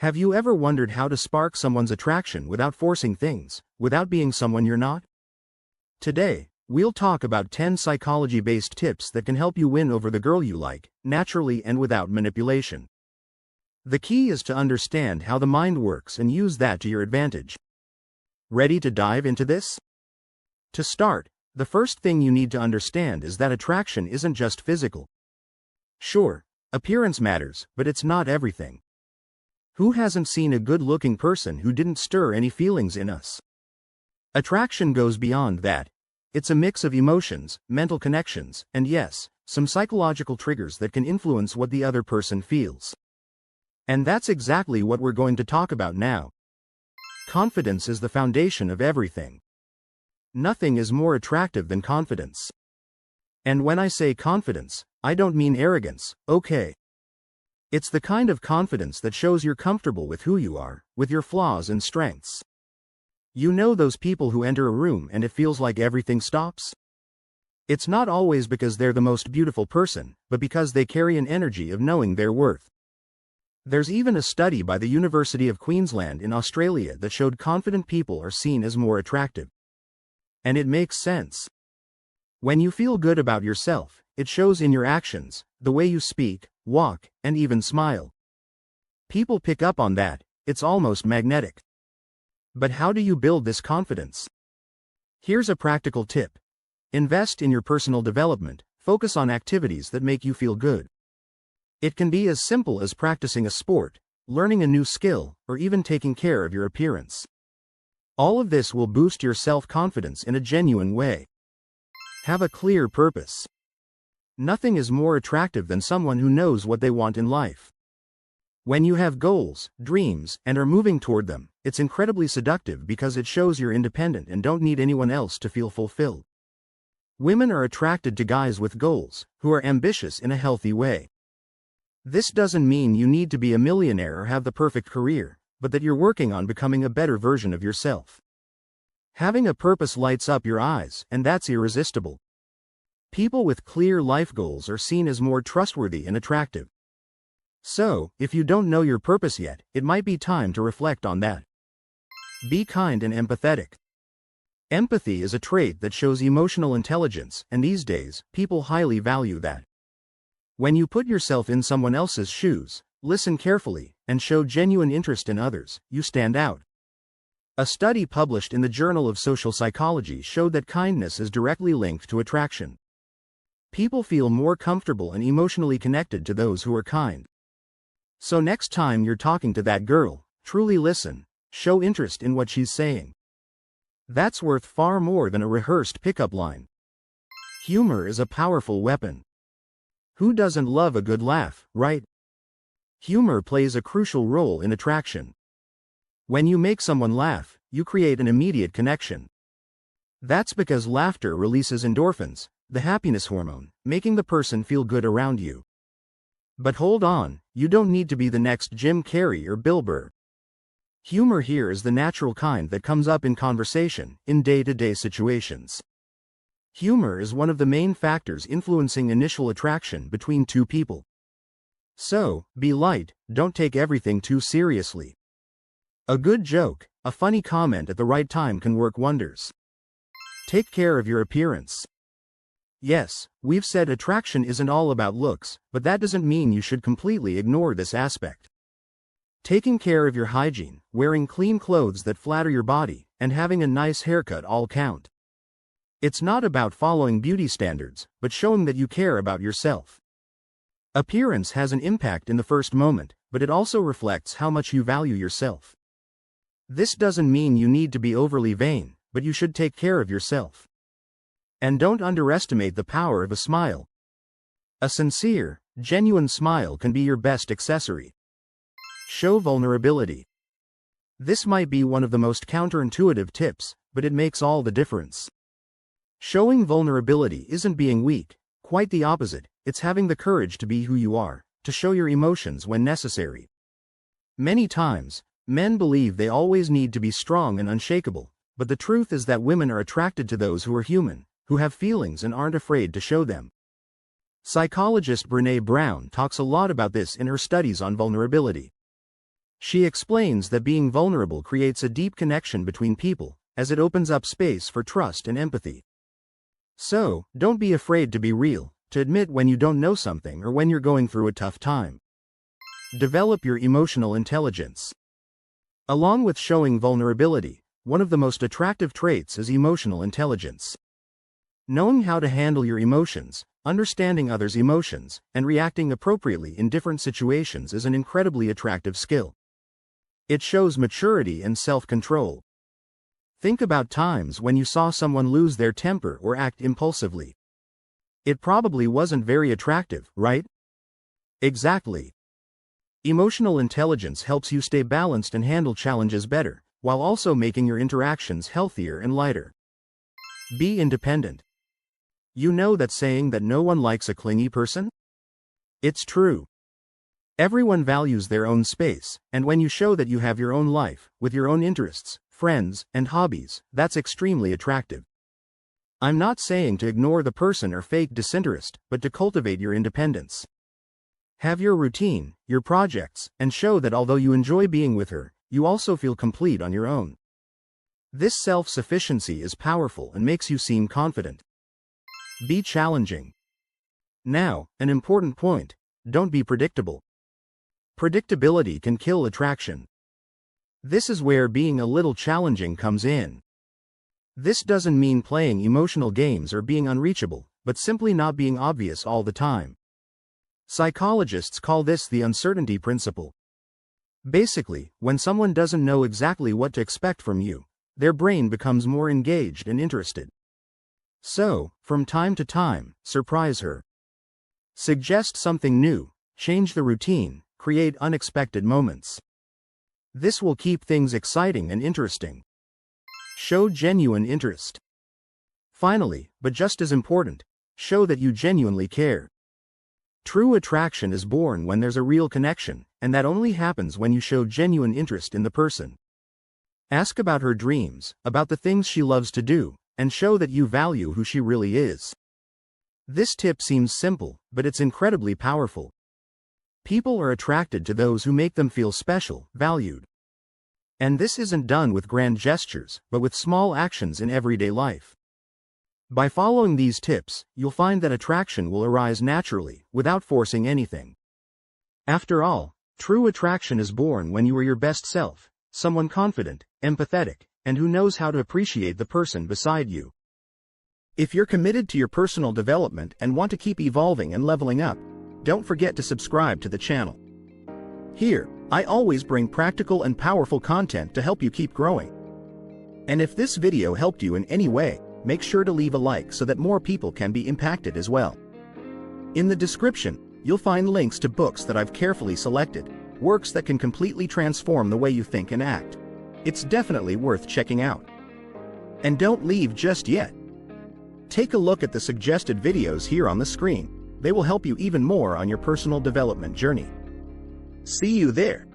Have you ever wondered how to spark someone's attraction without forcing things, without being someone you're not? Today, we'll talk about 10 psychology-based tips that can help you win over the girl you like, naturally and without manipulation. The key is to understand how the mind works and use that to your advantage. Ready to dive into this? To start, the first thing you need to understand is that attraction isn't just physical. Sure, appearance matters, but it's not everything. Who hasn't seen a good-looking person who didn't stir any feelings in us? Attraction goes beyond that. It's a mix of emotions, mental connections, and yes, some psychological triggers that can influence what the other person feels. And that's exactly what we're going to talk about now. Confidence is the foundation of everything. Nothing is more attractive than confidence. And when I say confidence, I don't mean arrogance, okay? It's the kind of confidence that shows you're comfortable with who you are, with your flaws and strengths. You know those people who enter a room and it feels like everything stops? It's not always because they're the most beautiful person, but because they carry an energy of knowing their worth. There's even a study by the University of Queensland in Australia that showed confident people are seen as more attractive. And it makes sense. When you feel good about yourself, it shows in your actions, the way you speak, walk, and even smile. People pick up on that, it's almost magnetic. But how do you build this confidence? Here's a practical tip. Invest in your personal development, focus on activities that make you feel good. It can be as simple as practicing a sport, learning a new skill, or even taking care of your appearance. All of this will boost your self-confidence in a genuine way. Have a clear purpose. Nothing is more attractive than someone who knows what they want in life. When you have goals, dreams, and are moving toward them, it's incredibly seductive because it shows you're independent and don't need anyone else to feel fulfilled. Women are attracted to guys with goals, who are ambitious in a healthy way. This doesn't mean you need to be a millionaire or have the perfect career, but that you're working on becoming a better version of yourself. Having a purpose lights up your eyes, and that's irresistible. People with clear life goals are seen as more trustworthy and attractive. So, if you don't know your purpose yet, it might be time to reflect on that. Be kind and empathetic. Empathy is a trait that shows emotional intelligence, and these days, people highly value that. When you put yourself in someone else's shoes, listen carefully, and show genuine interest in others, you stand out. A study published in the Journal of Social Psychology showed that kindness is directly linked to attraction. People feel more comfortable and emotionally connected to those who are kind. So next time you're talking to that girl, truly listen, show interest in what she's saying. That's worth far more than a rehearsed pickup line. Humor is a powerful weapon. Who doesn't love a good laugh, right? Humor plays a crucial role in attraction. When you make someone laugh, you create an immediate connection. That's because laughter releases endorphins, the happiness hormone, making the person feel good around you. But hold on, you don't need to be the next Jim Carrey or Bill Burr. Humor here is the natural kind that comes up in conversation, in day-to-day situations. Humor is one of the main factors influencing initial attraction between two people. So, be light, don't take everything too seriously. A good joke, a funny comment at the right time can work wonders. Take care of your appearance. Yes, we've said attraction isn't all about looks, but that doesn't mean you should completely ignore this aspect. Taking care of your hygiene, wearing clean clothes that flatter your body, and having a nice haircut all count. It's not about following beauty standards, but showing that you care about yourself. Appearance has an impact in the first moment, but it also reflects how much you value yourself. This doesn't mean you need to be overly vain, but you should take care of yourself. And don't underestimate the power of a smile. A sincere, genuine smile can be your best accessory. Show vulnerability. This might be one of the most counterintuitive tips, but it makes all the difference. Showing vulnerability isn't being weak, quite the opposite, it's having the courage to be who you are, to show your emotions when necessary. Many times, men believe they always need to be strong and unshakable, but the truth is that women are attracted to those who are human, who have feelings and aren't afraid to show them. Psychologist Brené Brown talks a lot about this in her studies on vulnerability. She explains that being vulnerable creates a deep connection between people, as it opens up space for trust and empathy. So, don't be afraid to be real, to admit when you don't know something or when you're going through a tough time. Develop your emotional intelligence. Along with showing vulnerability, one of the most attractive traits is emotional intelligence. Knowing how to handle your emotions, understanding others' emotions, and reacting appropriately in different situations is an incredibly attractive skill. It shows maturity and self-control. Think about times when you saw someone lose their temper or act impulsively. It probably wasn't very attractive, right? Exactly. Emotional intelligence helps you stay balanced and handle challenges better, while also making your interactions healthier and lighter. Be independent. You know that saying that no one likes a clingy person? It's true. Everyone values their own space, and when you show that you have your own life, with your own interests, friends, and hobbies, that's extremely attractive. I'm not saying to ignore the person or fake disinterest, but to cultivate your independence. Have your routine, your projects, and show that although you enjoy being with her, you also feel complete on your own. This self-sufficiency is powerful and makes you seem confident. Be challenging. Now, an important point: don't be predictable. Predictability can kill attraction. This is where being a little challenging comes in. This doesn't mean playing emotional games or being unreachable, but simply not being obvious all the time. Psychologists call this the uncertainty principle. Basically, when someone doesn't know exactly what to expect from you, their brain becomes more engaged and interested. So, from time to time, surprise her. Suggest something new, change the routine, create unexpected moments. This will keep things exciting and interesting. Show genuine interest. Finally, but just as important, show that you genuinely care. True attraction is born when there's a real connection, and that only happens when you show genuine interest in the person. Ask about her dreams, about the things she loves to do, and show that you value who she really is. This tip seems simple, but it's incredibly powerful. People are attracted to those who make them feel special, valued. And this isn't done with grand gestures, but with small actions in everyday life. By following these tips, you'll find that attraction will arise naturally, without forcing anything. After all, true attraction is born when you are your best self, someone confident, empathetic, and who knows how to appreciate the person beside you. If you're committed to your personal development and want to keep evolving and leveling up, don't forget to subscribe to the channel. Here, I always bring practical and powerful content to help you keep growing. And if this video helped you in any way, make sure to leave a like so that more people can be impacted as well. In the description, you'll find links to books that I've carefully selected, works that can completely transform the way you think and act. It's definitely worth checking out. And don't leave just yet. Take a look at the suggested videos here on the screen. They will help you even more on your personal development journey. See you there.